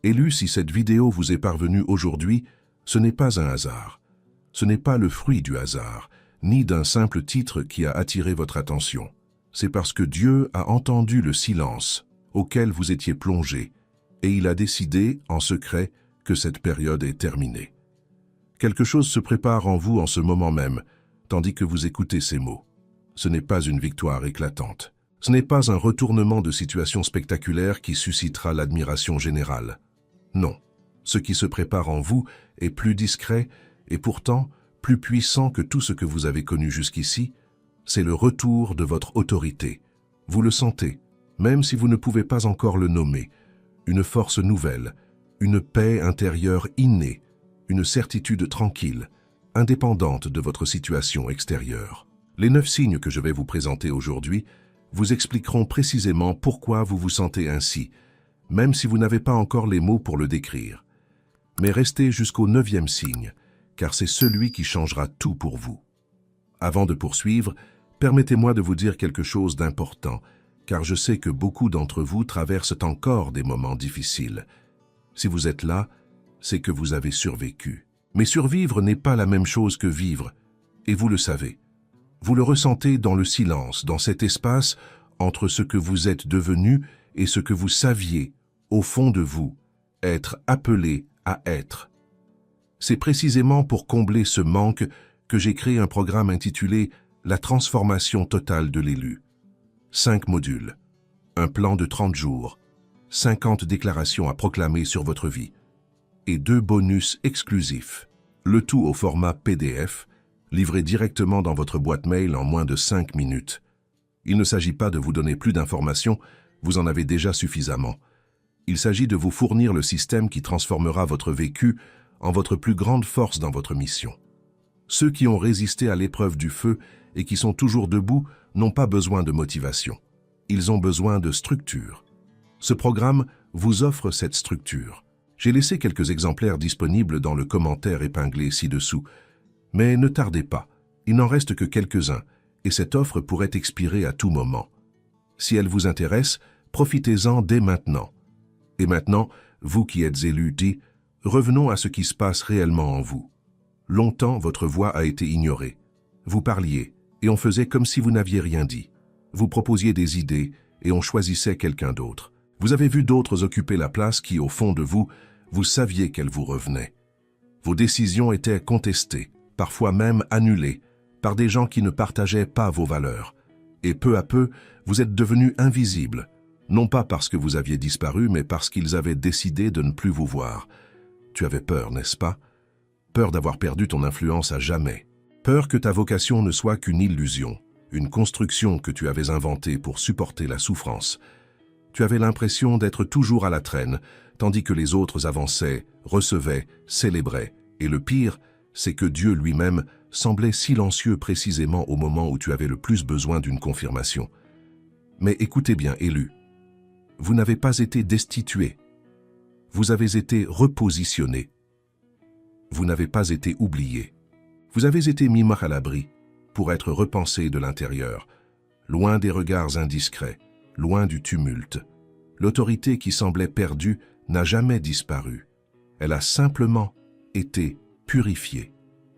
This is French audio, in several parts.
Élu, si cette vidéo vous est parvenue aujourd'hui, ce n'est pas un hasard. Ce n'est pas le fruit du hasard, ni d'un simple titre qui a attiré votre attention. C'est parce que Dieu a entendu le silence auquel vous étiez plongé, et il a décidé, en secret, que cette période est terminée. Quelque chose se prépare en vous en ce moment même, tandis que vous écoutez ces mots. Ce n'est pas une victoire éclatante. Ce n'est pas un retournement de situation spectaculaire qui suscitera l'admiration générale. Non, ce qui se prépare en vous est plus discret et pourtant plus puissant que tout ce que vous avez connu jusqu'ici. C'est le retour de votre autorité. Vous le sentez, même si vous ne pouvez pas encore le nommer. Une force nouvelle, une paix intérieure innée, une certitude tranquille, indépendante de votre situation extérieure. Les 9 signes que je vais vous présenter aujourd'hui vous expliqueront précisément pourquoi vous vous sentez ainsi, même si vous n'avez pas encore les mots pour le décrire. Mais restez jusqu'au 9e signe, car c'est celui qui changera tout pour vous. Avant de poursuivre, permettez-moi de vous dire quelque chose d'important, car je sais que beaucoup d'entre vous traversent encore des moments difficiles. Si vous êtes là, c'est que vous avez survécu. Mais survivre n'est pas la même chose que vivre, et vous le savez. Vous le ressentez dans le silence, dans cet espace entre ce que vous êtes devenu et ce que vous saviez, au fond de vous, être appelé à être. C'est précisément pour combler ce manque que j'ai créé un programme intitulé « La transformation totale de l'élu ». 5 modules, un plan de 30 jours, 50 déclarations à proclamer sur votre vie et 2 bonus exclusifs, le tout au format PDF, livré directement dans votre boîte mail en moins de 5 minutes. Il ne s'agit pas de vous donner plus d'informations, vous en avez déjà suffisamment. Il s'agit de vous fournir le système qui transformera votre vécu en votre plus grande force dans votre mission. Ceux qui ont résisté à l'épreuve du feu et qui sont toujours debout n'ont pas besoin de motivation. Ils ont besoin de structure. Ce programme vous offre cette structure. J'ai laissé quelques exemplaires disponibles dans le commentaire épinglé ci-dessous. Mais ne tardez pas, il n'en reste que quelques-uns, et cette offre pourrait expirer à tout moment. Si elle vous intéresse, profitez-en dès maintenant. Et maintenant, vous qui êtes élu, revenons à ce qui se passe réellement en vous. Longtemps, votre voix a été ignorée. Vous parliez, et on faisait comme si vous n'aviez rien dit. Vous proposiez des idées, et on choisissait quelqu'un d'autre. Vous avez vu d'autres occuper la place qui, au fond de vous, vous saviez qu'elle vous revenait. Vos décisions étaient contestées, parfois même annulées, par des gens qui ne partageaient pas vos valeurs. Et peu à peu, vous êtes devenus invisibles, non pas parce que vous aviez disparu, mais parce qu'ils avaient décidé de ne plus vous voir. Tu avais peur, n'est-ce pas? Peur d'avoir perdu ton influence à jamais. Peur que ta vocation ne soit qu'une illusion, une construction que tu avais inventée pour supporter la souffrance. Tu avais l'impression d'être toujours à la traîne, tandis que les autres avançaient, recevaient, célébraient. Et le pire, c'est que Dieu lui-même semblait silencieux précisément au moment où tu avais le plus besoin d'une confirmation. Mais écoutez bien, élu, vous n'avez pas été destitué. Vous avez été repositionné. Vous n'avez pas été oublié. Vous avez été mis à l'abri pour être repensé de l'intérieur, loin des regards indiscrets, loin du tumulte. L'autorité qui semblait perdue n'a jamais disparu. Elle a simplement été purifiée.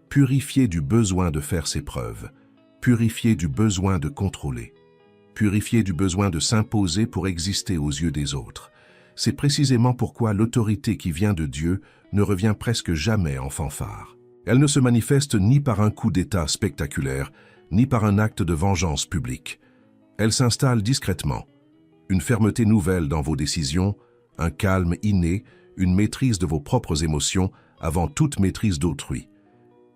Purifiée du besoin de faire ses preuves. Purifiée du besoin de contrôler. Purifiée du besoin de s'imposer pour exister aux yeux des autres. C'est précisément pourquoi l'autorité qui vient de Dieu ne revient presque jamais en fanfare. Elle ne se manifeste ni par un coup d'État spectaculaire, ni par un acte de vengeance publique. Elle s'installe discrètement. Une fermeté nouvelle dans vos décisions, un calme inné, une maîtrise de vos propres émotions avant toute maîtrise d'autrui.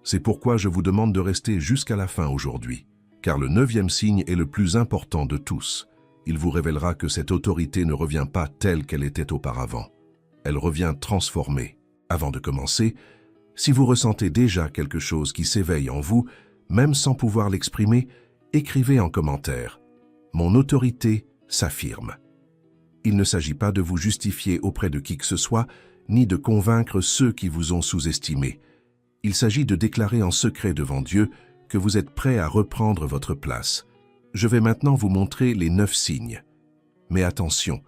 C'est pourquoi je vous demande de rester jusqu'à la fin aujourd'hui, car le 9e signe est le plus important de tous. Il vous révélera que cette autorité ne revient pas telle qu'elle était auparavant. Elle revient transformée. Avant de commencer, si vous ressentez déjà quelque chose qui s'éveille en vous, même sans pouvoir l'exprimer, écrivez en commentaire « Mon autorité s'affirme ». Il ne s'agit pas de vous justifier auprès de qui que ce soit, ni de convaincre ceux qui vous ont sous-estimé. Il s'agit de déclarer en secret devant Dieu que vous êtes prêt à reprendre votre place. Je vais maintenant vous montrer les 9 signes. Mais attention,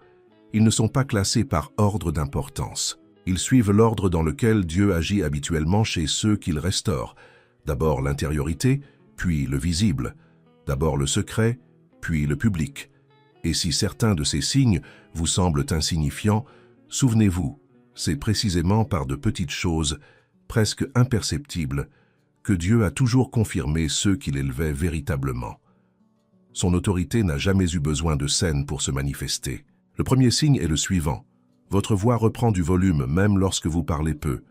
Ils ne sont pas classés par ordre d'importance. Ils suivent l'ordre dans lequel Dieu agit habituellement chez ceux qu'il restaure. D'abord l'intériorité, puis le visible. D'abord le secret, puis le public. Et si certains de ces signes vous semblent insignifiants, souvenez-vous, c'est précisément par de petites choses, presque imperceptibles, que Dieu a toujours confirmé ceux qu'il élevait véritablement. Son autorité n'a jamais eu besoin de scène pour se manifester. Le premier signe est le suivant. Votre voix reprend du volume même lorsque vous parlez peu.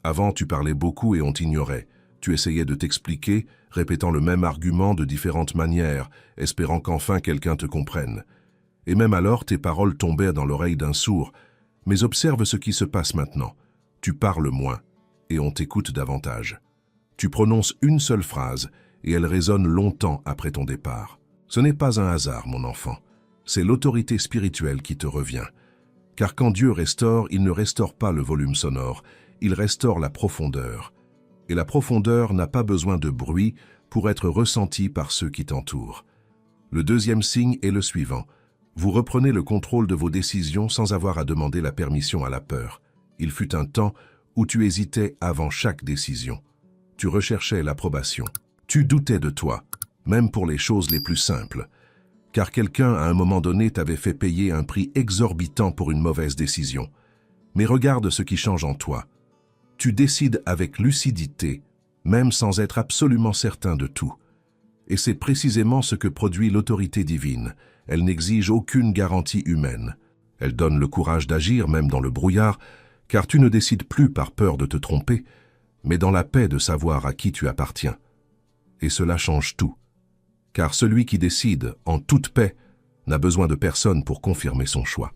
Avant, tu parlais beaucoup et on t'ignorait. Tu essayais de t'expliquer, répétant le même argument de différentes manières, espérant qu'enfin quelqu'un te comprenne. Et même alors, tes paroles tombaient dans l'oreille d'un sourd. Mais observe ce qui se passe maintenant. Tu parles moins, et on t'écoute davantage. Tu prononces une seule phrase, et elle résonne longtemps après ton départ. Ce n'est pas un hasard, mon enfant. C'est l'autorité spirituelle qui te revient. Car quand Dieu restaure, il ne restaure pas le volume sonore, il restaure la profondeur. Et la profondeur n'a pas besoin de bruit pour être ressentie par ceux qui t'entourent. Le deuxième signe est le suivant. Vous reprenez le contrôle de vos décisions sans avoir à demander la permission à la peur. Il fut un temps où tu hésitais avant chaque décision. Tu recherchais l'approbation. Tu doutais de toi, même pour les choses les plus simples. Car quelqu'un, à un moment donné, t'avait fait payer un prix exorbitant pour une mauvaise décision. Mais regarde ce qui change en toi. Tu décides avec lucidité, même sans être absolument certain de tout. Et c'est précisément ce que produit l'autorité divine. Elle n'exige aucune garantie humaine. Elle donne le courage d'agir, même dans le brouillard, car tu ne décides plus par peur de te tromper, mais dans la paix de savoir à qui tu appartiens. Et cela change tout. Car celui qui décide, en toute paix, n'a besoin de personne pour confirmer son choix.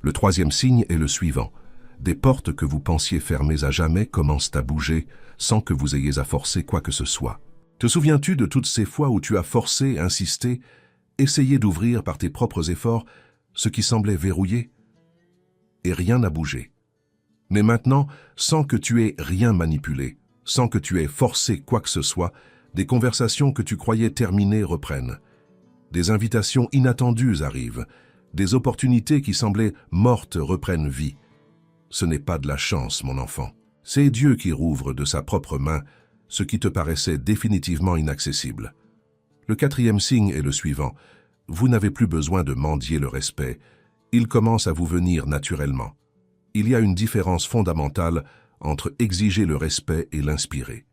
Le troisième signe est le suivant. Des portes que vous pensiez fermées à jamais commencent à bouger sans que vous ayez à forcer quoi que ce soit. Te souviens-tu de toutes ces fois où tu as forcé, insisté, essayé d'ouvrir par tes propres efforts ce qui semblait verrouillé? Et rien n'a bougé. Mais maintenant, sans que tu aies rien manipulé, sans que tu aies forcé quoi que ce soit, des conversations que tu croyais terminées reprennent. Des invitations inattendues arrivent. Des opportunités qui semblaient mortes reprennent vie. Ce n'est pas de la chance, mon enfant. C'est Dieu qui rouvre de sa propre main ce qui te paraissait définitivement inaccessible. Le quatrième signe est le suivant. Vous n'avez plus besoin de mendier le respect. Il commence à vous venir naturellement. Il y a une différence fondamentale entre exiger le respect et l'inspirer.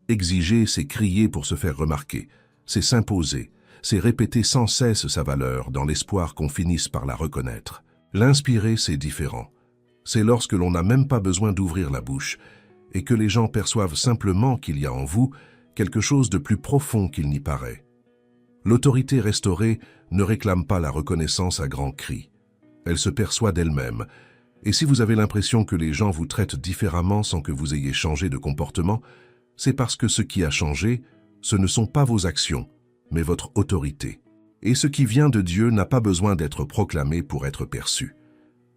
Exiger, c'est crier pour se faire remarquer, c'est s'imposer, c'est répéter sans cesse sa valeur dans l'espoir qu'on finisse par la reconnaître. L'inspirer, c'est différent. C'est lorsque l'on n'a même pas besoin d'ouvrir la bouche et que les gens perçoivent simplement qu'il y a en vous quelque chose de plus profond qu'il n'y paraît. L'autorité restaurée ne réclame pas la reconnaissance à grands cris. Elle se perçoit d'elle-même. Et si vous avez l'impression que les gens vous traitent différemment sans que vous ayez changé de comportement, c'est parce que ce qui a changé, ce ne sont pas vos actions, mais votre autorité. Et ce qui vient de Dieu n'a pas besoin d'être proclamé pour être perçu.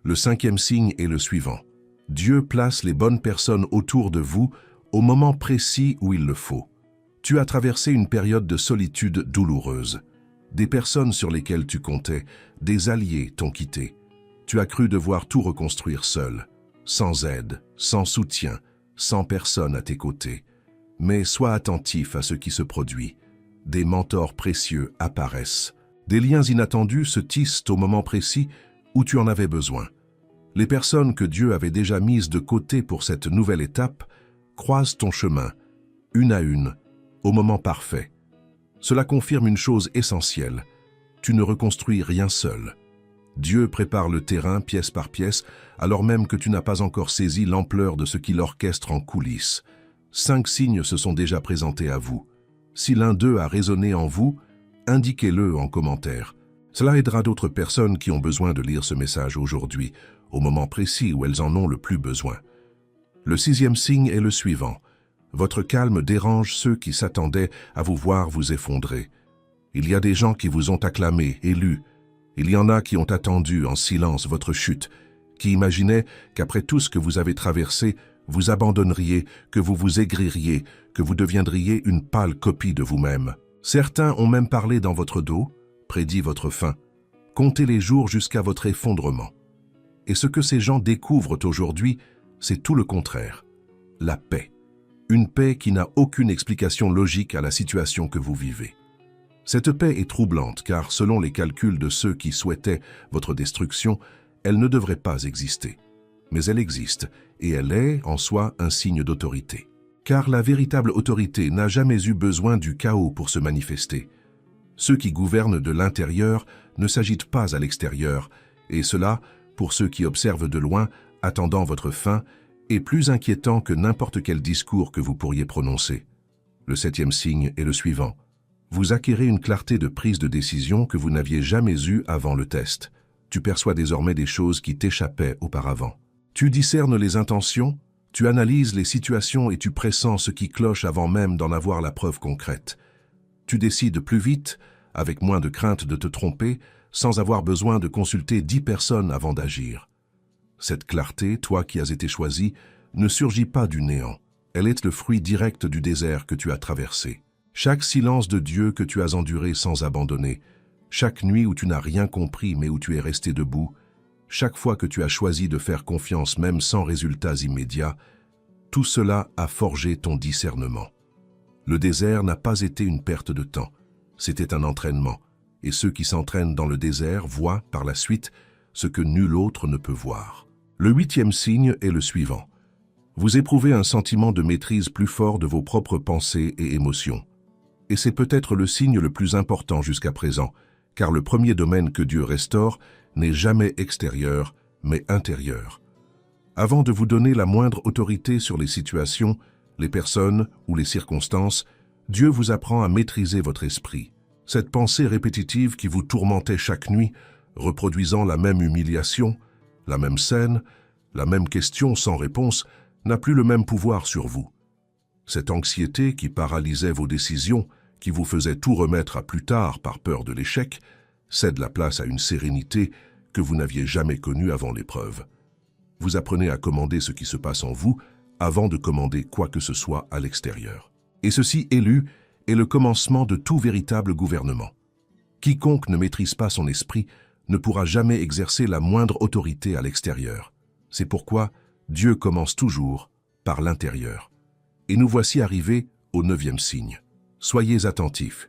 Le cinquième signe est le suivant. Dieu place les bonnes personnes autour de vous au moment précis où il le faut. Tu as traversé une période de solitude douloureuse. Des personnes sur lesquelles tu comptais, des alliés t'ont quitté. Tu as cru devoir tout reconstruire seul, sans aide, sans soutien, sans personne à tes côtés. Mais sois attentif à ce qui se produit. Des mentors précieux apparaissent. Des liens inattendus se tissent au moment précis où tu en avais besoin. Les personnes que Dieu avait déjà mises de côté pour cette nouvelle étape croisent ton chemin, une à une, au moment parfait. Cela confirme une chose essentielle. Tu ne reconstruis rien seul. Dieu prépare le terrain pièce par pièce, alors même que tu n'as pas encore saisi l'ampleur de ce qu'il orchestre en coulisses. 5 signes se sont déjà présentés à vous. Si l'un d'eux a résonné en vous, indiquez-le en commentaire. Cela aidera d'autres personnes qui ont besoin de lire ce message aujourd'hui, au moment précis où elles en ont le plus besoin. Le 6e signe est le suivant. Votre calme dérange ceux qui s'attendaient à vous voir vous effondrer. Il y a des gens qui vous ont acclamé, élu. Il y en a qui ont attendu en silence votre chute, qui imaginaient qu'après tout ce que vous avez traversé, vous abandonneriez, que vous vous aigririez, que vous deviendriez une pâle copie de vous-même. Certains ont même parlé dans votre dos, prédit votre fin. Comptez les jours jusqu'à votre effondrement. Et ce que ces gens découvrent aujourd'hui, c'est tout le contraire. La paix. Une paix qui n'a aucune explication logique à la situation que vous vivez. Cette paix est troublante car, selon les calculs de ceux qui souhaitaient votre destruction, elle ne devrait pas exister. Mais elle existe, et elle est, en soi, un signe d'autorité. Car la véritable autorité n'a jamais eu besoin du chaos pour se manifester. Ceux qui gouvernent de l'intérieur ne s'agitent pas à l'extérieur, et cela, pour ceux qui observent de loin, attendant votre fin, est plus inquiétant que n'importe quel discours que vous pourriez prononcer. Le 7e signe est le suivant. Vous acquérez une clarté de prise de décision que vous n'aviez jamais eue avant le test. Tu perçois désormais des choses qui t'échappaient auparavant. Tu discernes les intentions, tu analyses les situations et tu pressens ce qui cloche avant même d'en avoir la preuve concrète. Tu décides plus vite, avec moins de crainte de te tromper, sans avoir besoin de consulter 10 personnes avant d'agir. Cette clarté, toi qui as été choisi, ne surgit pas du néant. Elle est le fruit direct du désert que tu as traversé. Chaque silence de Dieu que tu as enduré sans abandonner, chaque nuit où tu n'as rien compris mais où tu es resté debout, chaque fois que tu as choisi de faire confiance même sans résultats immédiats, tout cela a forgé ton discernement. Le désert n'a pas été une perte de temps, c'était un entraînement, et ceux qui s'entraînent dans le désert voient, par la suite, ce que nul autre ne peut voir. Le 8e signe est le suivant. Vous éprouvez un sentiment de maîtrise plus fort de vos propres pensées et émotions. Et c'est peut-être le signe le plus important jusqu'à présent, car le premier domaine que Dieu restaure n'est jamais extérieur, mais intérieur. Avant de vous donner la moindre autorité sur les situations, les personnes ou les circonstances, Dieu vous apprend à maîtriser votre esprit. Cette pensée répétitive qui vous tourmentait chaque nuit, reproduisant la même humiliation, la même scène, la même question sans réponse, n'a plus le même pouvoir sur vous. Cette anxiété qui paralysait vos décisions, qui vous faisait tout remettre à plus tard par peur de l'échec, cède la place à une sérénité que vous n'aviez jamais connue avant l'épreuve. Vous apprenez à commander ce qui se passe en vous avant de commander quoi que ce soit à l'extérieur. Et ceci, élu, est le commencement de tout véritable gouvernement. Quiconque ne maîtrise pas son esprit ne pourra jamais exercer la moindre autorité à l'extérieur. C'est pourquoi Dieu commence toujours par l'intérieur. Et nous voici arrivés au 9e signe. Soyez attentifs,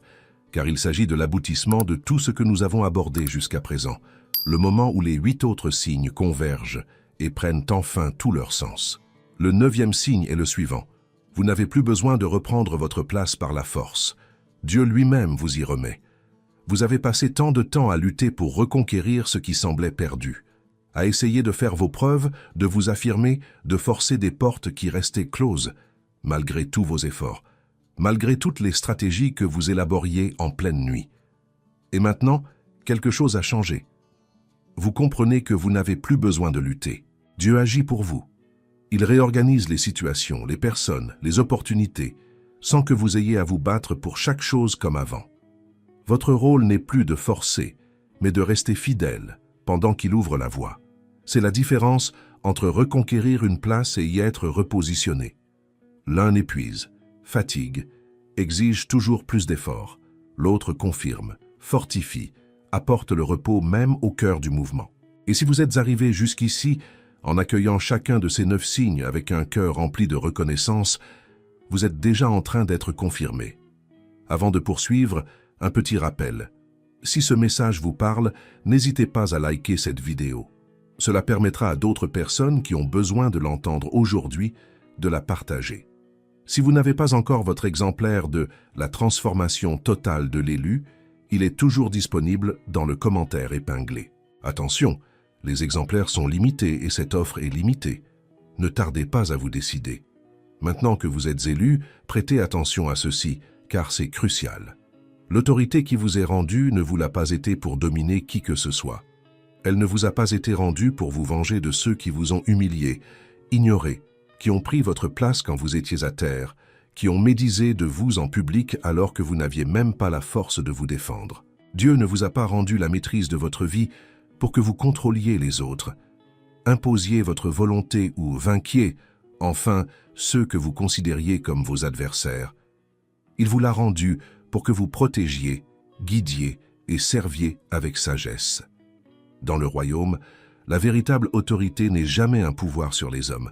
car il s'agit de l'aboutissement de tout ce que nous avons abordé jusqu'à présent, le moment où les 8 autres signes convergent et prennent enfin tout leur sens. Le 9e signe est le suivant. Vous n'avez plus besoin de reprendre votre place par la force. Dieu lui-même vous y remet. Vous avez passé tant de temps à lutter pour reconquérir ce qui semblait perdu, à essayer de faire vos preuves, de vous affirmer, de forcer des portes qui restaient closes, malgré tous vos efforts, malgré toutes les stratégies que vous élaboriez en pleine nuit. Et maintenant, quelque chose a changé. Vous comprenez que vous n'avez plus besoin de lutter. Dieu agit pour vous. Il réorganise les situations, les personnes, les opportunités, sans que vous ayez à vous battre pour chaque chose comme avant. Votre rôle n'est plus de forcer, mais de rester fidèle pendant qu'il ouvre la voie. C'est la différence entre reconquérir une place et y être repositionné. L'un épuise, fatigue, exige toujours plus d'efforts. L'autre confirme, fortifie, apporte le repos même au cœur du mouvement. Et si vous êtes arrivé jusqu'ici, en accueillant chacun de ces 9 signes avec un cœur rempli de reconnaissance, vous êtes déjà en train d'être confirmé. Avant de poursuivre, un petit rappel. Si ce message vous parle, n'hésitez pas à liker cette vidéo. Cela permettra à d'autres personnes qui ont besoin de l'entendre aujourd'hui de la partager. Si vous n'avez pas encore votre exemplaire de « La transformation totale de l'élu », il est toujours disponible dans le commentaire épinglé. Attention, les exemplaires sont limités et cette offre est limitée. Ne tardez pas à vous décider. Maintenant que vous êtes élu, prêtez attention à ceci, car c'est crucial. L'autorité qui vous est rendue ne vous l'a pas été pour dominer qui que ce soit. Elle ne vous a pas été rendue pour vous venger de ceux qui vous ont humilié, ignoré, qui ont pris votre place quand vous étiez à terre, qui ont médisé de vous en public alors que vous n'aviez même pas la force de vous défendre. Dieu ne vous a pas rendu la maîtrise de votre vie pour que vous contrôliez les autres, imposiez votre volonté ou vainquiez, enfin, ceux que vous considériez comme vos adversaires. Il vous l'a rendu pour que vous protégiez, guidiez et serviez avec sagesse. Dans le royaume, la véritable autorité n'est jamais un pouvoir sur les hommes.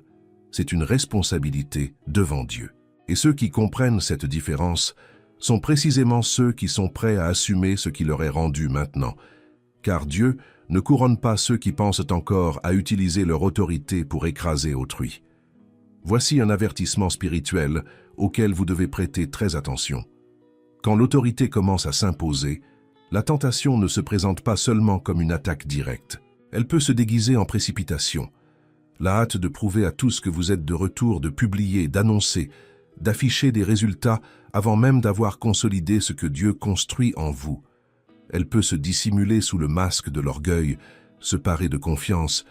C'est une responsabilité devant Dieu. Et ceux qui comprennent cette différence sont précisément ceux qui sont prêts à assumer ce qui leur est rendu maintenant. Car Dieu ne couronne pas ceux qui pensent encore à utiliser leur autorité pour écraser autrui. Voici un avertissement spirituel auquel vous devez prêter très attention. Quand l'autorité commence à s'imposer, la tentation ne se présente pas seulement comme une attaque directe. Elle peut se déguiser en précipitation. La hâte de prouver à tous que vous êtes de retour, de publier, d'annoncer, d'afficher des résultats avant même d'avoir consolidé ce que Dieu construit en vous. Elle peut se dissimuler sous le masque de l'orgueil, se parer de confiance,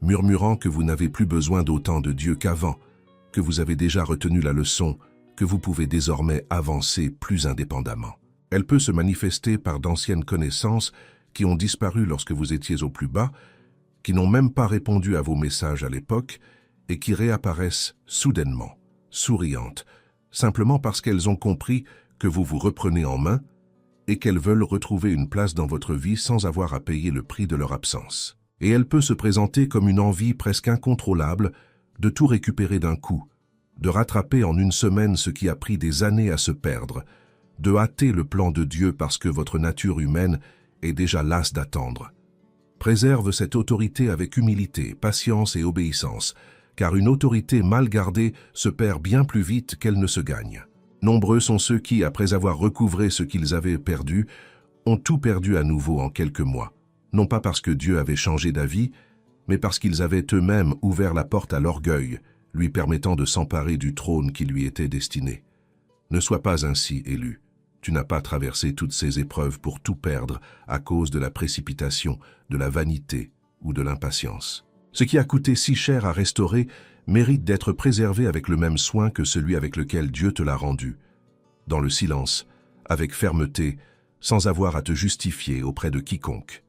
murmurant que vous n'avez plus besoin d'autant de Dieu qu'avant, que vous avez déjà retenu la leçon, que vous pouvez désormais avancer plus indépendamment. Elle peut se manifester par d'anciennes connaissances qui ont disparu lorsque vous étiez au plus bas, qui n'ont même pas répondu à vos messages à l'époque et qui réapparaissent soudainement, souriantes, simplement parce qu'elles ont compris que vous vous reprenez en main et qu'elles veulent retrouver une place dans votre vie sans avoir à payer le prix de leur absence. Et elle peut se présenter comme une envie presque incontrôlable de tout récupérer d'un coup, de rattraper en une semaine ce qui a pris des années à se perdre, de hâter le plan de Dieu parce que votre nature humaine est déjà lasse d'attendre. Préserve cette autorité avec humilité, patience et obéissance, car une autorité mal gardée se perd bien plus vite qu'elle ne se gagne. Nombreux sont ceux qui, après avoir recouvré ce qu'ils avaient perdu, ont tout perdu à nouveau en quelques mois, non pas parce que Dieu avait changé d'avis, mais parce qu'ils avaient eux-mêmes ouvert la porte à l'orgueil, lui permettant de s'emparer du trône qui lui était destiné. Ne sois pas ainsi élu. Tu n'as pas traversé toutes ces épreuves pour tout perdre à cause de la précipitation, de la vanité ou de l'impatience. Ce qui a coûté si cher à restaurer mérite d'être préservé avec le même soin que celui avec lequel Dieu te l'a rendu, dans le silence, avec fermeté, sans avoir à te justifier auprès de quiconque.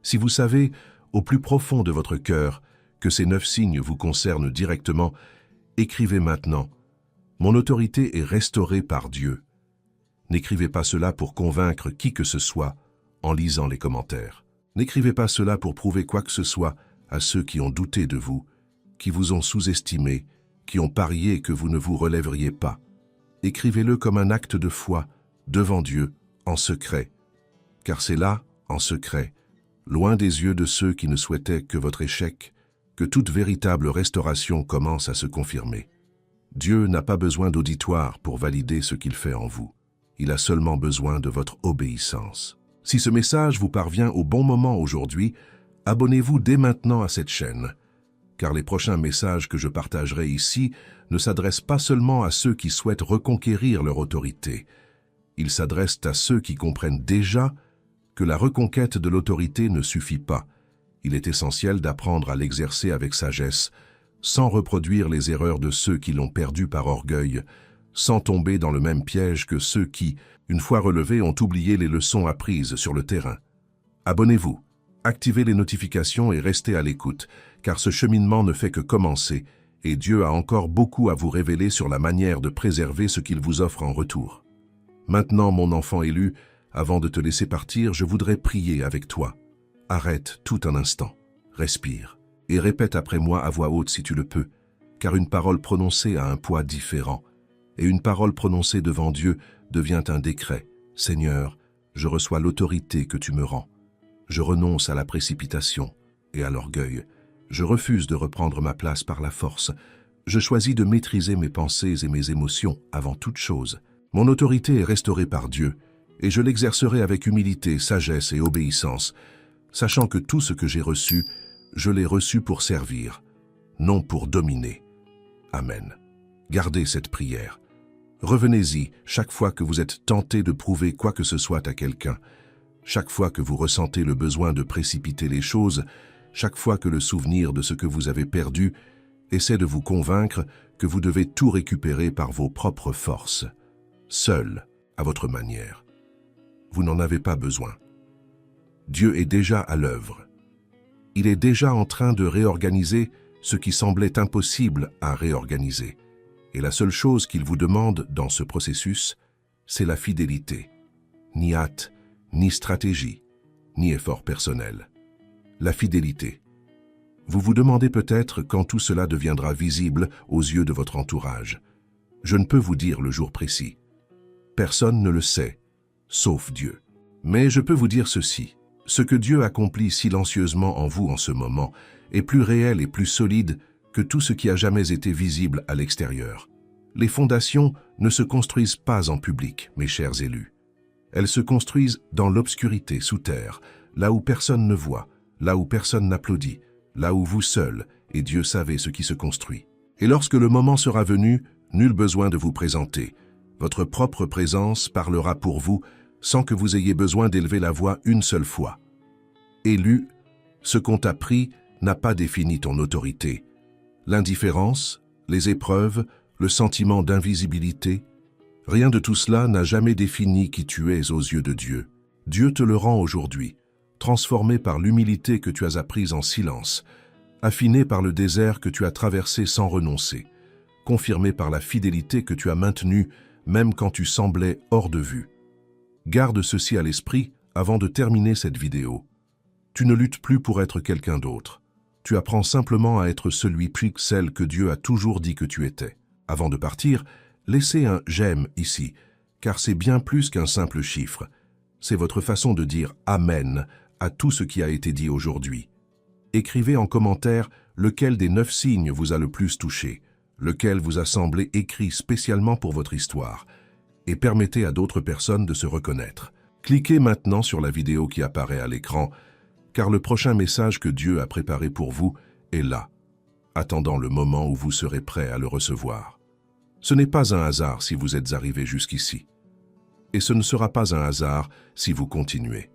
Si vous savez, au plus profond de votre cœur, que ces 9 signes vous concernent directement, écrivez maintenant « Mon autorité est restaurée par Dieu ». N'écrivez pas cela pour convaincre qui que ce soit en lisant les commentaires. N'écrivez pas cela pour prouver quoi que ce soit à ceux qui ont douté de vous, qui vous ont sous-estimé, qui ont parié que vous ne vous relèveriez pas. Écrivez-le comme un acte de foi, devant Dieu, en secret. Car c'est là, en secret, loin des yeux de ceux qui ne souhaitaient que votre échec, que toute véritable restauration commence à se confirmer. Dieu n'a pas besoin d'auditoire pour valider ce qu'il fait en vous. Il a seulement besoin de votre obéissance. Si ce message vous parvient au bon moment aujourd'hui, abonnez-vous dès maintenant à cette chaîne, car les prochains messages que je partagerai ici ne s'adressent pas seulement à ceux qui souhaitent reconquérir leur autorité. Ils s'adressent à ceux qui comprennent déjà que la reconquête de l'autorité ne suffit pas. Il est essentiel d'apprendre à l'exercer avec sagesse, sans reproduire les erreurs de ceux qui l'ont perdu par orgueil, sans tomber dans le même piège que ceux qui, une fois relevés, ont oublié les leçons apprises sur le terrain. Abonnez-vous, activez les notifications et restez à l'écoute, car ce cheminement ne fait que commencer, et Dieu a encore beaucoup à vous révéler sur la manière de préserver ce qu'il vous offre en retour. Maintenant, mon enfant élu, avant de te laisser partir, je voudrais prier avec toi. Arrête tout un instant, respire, et répète après moi à voix haute si tu le peux, car une parole prononcée a un poids différent, et une parole prononcée devant Dieu devient un décret. Seigneur, je reçois l'autorité que tu me rends. Je renonce à la précipitation et à l'orgueil. Je refuse de reprendre ma place par la force. Je choisis de maîtriser mes pensées et mes émotions avant toute chose. Mon autorité est restaurée par Dieu, et je l'exercerai avec humilité, sagesse et obéissance, sachant que tout ce que j'ai reçu, je l'ai reçu pour servir, non pour dominer. Amen. Gardez cette prière. Revenez-y chaque fois que vous êtes tenté de prouver quoi que ce soit à quelqu'un, chaque fois que vous ressentez le besoin de précipiter les choses, chaque fois que le souvenir de ce que vous avez perdu essaie de vous convaincre que vous devez tout récupérer par vos propres forces, seul, à votre manière. Vous n'en avez pas besoin. Dieu est déjà à l'œuvre. Il est déjà en train de réorganiser ce qui semblait impossible à réorganiser. Et la seule chose qu'il vous demande dans ce processus, c'est la fidélité. Ni hâte, ni stratégie, ni effort personnel. la fidélité. Vous vous demandez peut-être quand tout cela deviendra visible aux yeux de votre entourage. Je ne peux vous dire le jour précis. Personne ne le sait, sauf Dieu. Mais je peux vous dire ceci. Ce que Dieu accomplit silencieusement en vous en ce moment est plus réel et plus solide que tout ce qui a jamais été visible à l'extérieur. Les fondations ne se construisent pas en public, mes chers élus. Elles se construisent dans l'obscurité, sous terre, là où personne ne voit, là où personne n'applaudit, là où vous seul et Dieu savez ce qui se construit. Et lorsque le moment sera venu, nul besoin de vous présenter. Votre propre présence parlera pour vous sans que vous ayez besoin d'élever la voix une seule fois. Élu, ce qu'on t'a pris n'a pas défini ton autorité. L'indifférence, les épreuves, le sentiment d'invisibilité, rien de tout cela n'a jamais défini qui tu es aux yeux de Dieu. Dieu te le rend aujourd'hui, transformé par l'humilité que tu as apprise en silence, affiné par le désert que tu as traversé sans renoncer, confirmé par la fidélité que tu as maintenue même quand tu semblais hors de vue. Garde ceci à l'esprit avant de terminer cette vidéo. Tu ne luttes plus pour être quelqu'un d'autre. Tu apprends simplement à être celui puis celle que Dieu a toujours dit que tu étais. Avant de partir, laissez un « j'aime » ici, car c'est bien plus qu'un simple chiffre. C'est votre façon de dire « Amen » à tout ce qui a été dit aujourd'hui. Écrivez en commentaire lequel des 9 signes vous a le plus touché, lequel vous a semblé écrit spécialement pour votre histoire, et permettez à d'autres personnes de se reconnaître. Cliquez maintenant sur la vidéo qui apparaît à l'écran, car le prochain message que Dieu a préparé pour vous est là, attendant le moment où vous serez prêt à le recevoir. Ce n'est pas un hasard si vous êtes arrivé jusqu'ici. Et ce ne sera pas un hasard si vous continuez.